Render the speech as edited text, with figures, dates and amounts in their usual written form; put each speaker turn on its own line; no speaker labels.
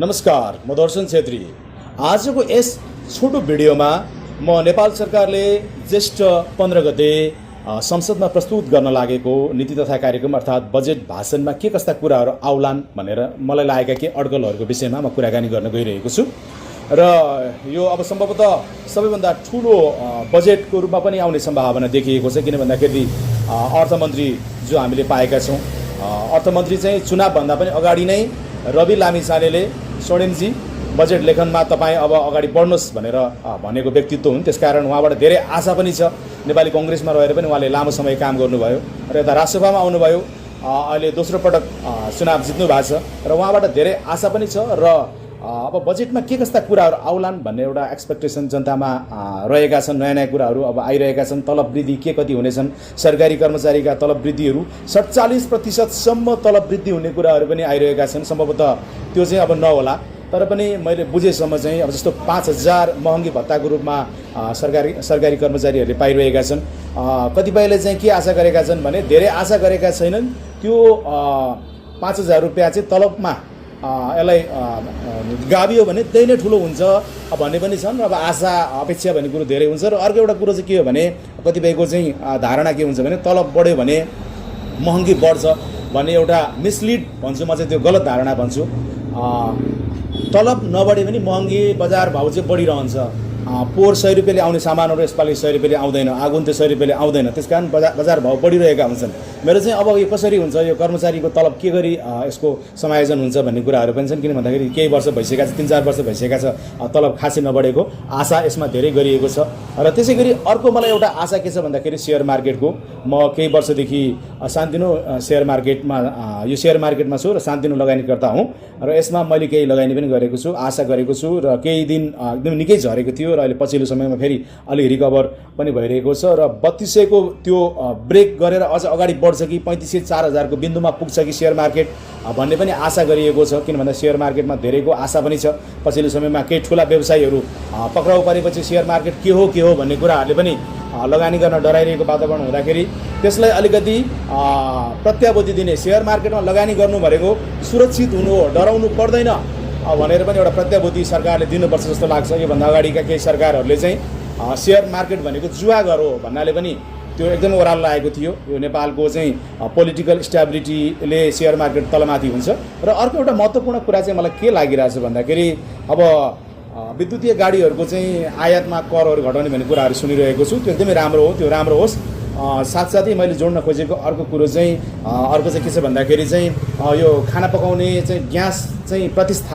नमस्कार, म दर्शन छेत्री। आजको यस छोटो भिडियोमा म नेपाल सरकारले ज्येष्ठ 15 गते संसदमा प्रस्तुत गर्न लागेको नीति तथा कार्यक्रम अर्थात् बजेट भाषणमा के कस्ता कुराहरू आउलान् भनेर मलाई लागेका के अड्कलहरूको विषयमा म कुराकानी गर्न गइरहेको छु। र यो अब सम्भवतः सबैभन्दा ठुलो बजेटको रूपमा पनि आउने सम्भावना देखिएको छ, किन भन्दाखेरि अर्थमन्त्री जो हामीले पाएका छौँ, अर्थमन्त्री चाहिँ चुनावभन्दा पनि अगाडि नै रवि लामिछानेले स्वर्णिमजी बजेट लेखनमा तपाईँ अब अगाडि बढ्नुहोस् भनेर भनेको व्यक्तित्व हुन्। त्यसकारण उहाँबाट धेरै आशा पनि छ। नेपाली कङ्ग्रेसमा रहेर पनि उहाँले लामो समय काम गर्नुभयो र यता राष्ट्रसभामा आउनुभयो, अहिले दोस्रो पटक चुनाव जित्नु भएको छ र उहाँबाट धेरै आशा पनि छ। र अब बजेटमा के कस्ता कुराहरू आउलान् भन्ने एउटा एक्सपेक्टेसन जनतामा रहेका छन्। नयाँ नयाँ कुराहरू अब आइरहेका छन्। तलब वृद्धि के कति हुनेछन्, सरकारी कर्मचारीका तलब वृद्धिहरू 47% तलब वृद्धि हुने कुराहरू पनि आइरहेका छन्। सम्भवतः त्यो चाहिँ अब नहोला, तर पनि मैले बुझेसम्म चाहिँ अब जस्तो 5000 महँगी भत्ताको रूपमा सरकारी कर्मचारीहरूले पाइरहेका छन्। कतिपयले चाहिँ के आशा गरेका छन् भने धेरै आशा गरेका छैनन्, त्यो 5000 रुपियाँ चाहिँ तलबमा यसलाई गाभियो भने त्यही नै ठुलो हुन्छ भन्ने पनि छन्। अब आशा अपेक्षा भन्ने कुरो धेरै हुन्छ। र अर्को एउटा कुरो चाहिँ के हो भने कतिपयको चाहिँ धारणा के हुन्छ भने तलब बढ्यो भने महँगी बढ्छ भन्ने एउटा मिसलिड भन्छु, म चाहिँ त्यो गलत धारणा भन्छु। तलब नबढे पनि महँगी बजार भाउ चाहिँ बढिरहन्छ। पोहोर 100 रुपियाँले आउने सामानहरू यसपालि 100 रुपियाँले आउँदैन, आगुन त 100 रुपियाँले आउँदैन। त्यसकारण बजार भाउ बढिरहेका हुन्छन्। मेरो चाहिँ अब यो कसरी हुन्छ, यो कर्मचारीको तलब के गरी यसको समायोजन हुन्छ भन्ने कुराहरू पनि छन्। किन भन्दाखेरि केही वर्ष भइसकेका छ, 3-4 वर्ष भइसकेका छ तलब खासै नबढेको। आशा यसमा धेरै गरिएको छ। र त्यसै गरी अर्को मलाई एउटा आशा के छ भन्दाखेरि सेयर मार्केटको। म केही वर्षदेखि सानोतिनो सेयर मार्केटमा छु र सानोतिनो लगानीकर्ता हुँ र यसमा मैले केही लगानी पनि गरेको छु, आशा गरेको छु र केही दिन एकदम निकै झरेको थियो र अहिले पछिल्लो समयमा फेरि अलि रिकभर पनि भइरहेको छ र 3200 को त्यो ब्रेक गरेर अझ अगाडि बढ्छ कि 3500-4000 को बिन्दुमा पुग्छ कि सेयर मार्केट भन्ने पनि आशा गरिएको छ। किन भन्दा सेयर मार्केटमा धेरैको आशा पनि छ। पछिल्लो समयमा केही ठुला व्यवसायीहरू पक्राउ परेपछि सेयर मार्केट के हो भन्ने कुराहरूले पनि लगानी गर्न डराइरहेको वातावरण हुँदाखेरि त्यसलाई अलिकति प्रत्याभूति दिने, सेयर मार्केटमा लगानी गर्नु भनेको सुरक्षित हुनु हो, डराउनु पर्दैन भनेर पनि एउटा प्रत्याभूति सरकारले दिनुपर्छ जस्तो लाग्छ। योभन्दा अगाडिका केही सरकारहरूले चाहिँ सेयर मार्केट भनेको जुवा घर हो भन्नाले पनि त्यो एकदमै ओह्रालो लागेको थियो। यो नेपालको चाहिँ पोलिटिकल स्टेबिलिटीले सेयर मार्केट तलमाथि हुन्छ। र अर्को एउटा महत्त्वपूर्ण कुरा चाहिँ मलाई के लागिरहेछ भन्दाखेरि अब विद्युतीय गाडीहरूको चाहिँ आयातमा करहरू घटाउने भन्ने कुराहरू सुनिरहेको छु। त्यो एकदमै राम्रो हो, त्यो राम्रो होस्। साथसाथै मैले जोड्न खोजेको अर्को कुरो चाहिँ के छ भन्दाखेरि चाहिँ यो खाना पकाउने चाहिँ ग्यास चाहिँ प्रतिस्था